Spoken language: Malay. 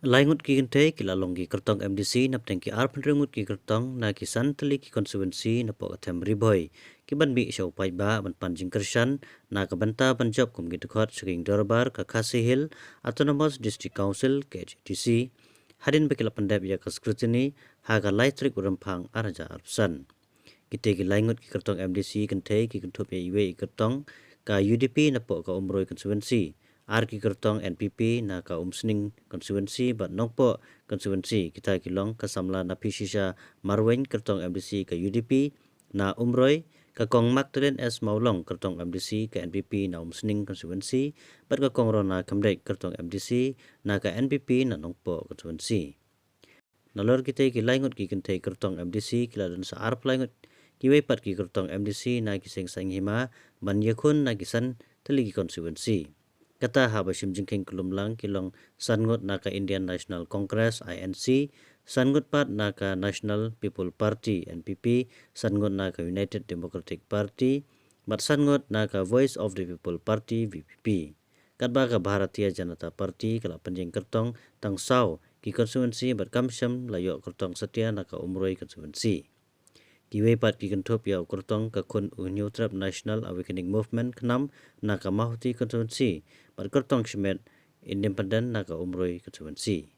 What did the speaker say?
Laingut ki kente kila longi kertong MDC nap tengki arpenrengut ki kertong na ki santeli ki konsuensi na po katem riboy ki ban bi show pai ba ban panjing kersan na ka banta banjob kum ki dekhot sering dorbar ka Khasi Hill Autonomous District Council KHDC hadin bekila pendap ya ka scrutiny ha ka laitrik uremphang araja arsan kite ki laingut ki kertong MDC kente ki kentup ya iwe kertong ka UDP na po ka umroi konsuensi Arki kertong NPP na ka umsning konsuensi bat nongpo konsuensi kita kilong kasamla na pisisha marwen kertong MDC ka UDP na umroi ka kong Magdalene S Maulong kertong MDC ka NPP na umsning konsuensi bat ka kong Rona Kamdek kertong MDC na ka NPP na nongpo konsuensi nalor kita ki laingut ki kente kertong MDC kila dan sa arp laingut ki wepat ki kertong MDC na ki seng hima ban yakun na kisan teligi konsuensi kata habashim jingking kulumlang kilong sangut naka Indian National Congress INC, sangut pat naka National People Party NPP, sangut naka United Democratic Party, mat sangut naka Voice of the People Party VPP. Katba ka Bharatiya Janata Party kala penjing kertong tang sau ki konsuensi bat kamsyam layo kertong setia naka umroi konsuensi. Kiwe pat ki kentup ya kertong ka kun New Trap National Awakening Movement kenam naka mahuti konsuensi bat kertong semet independen naka umroi konsuensi.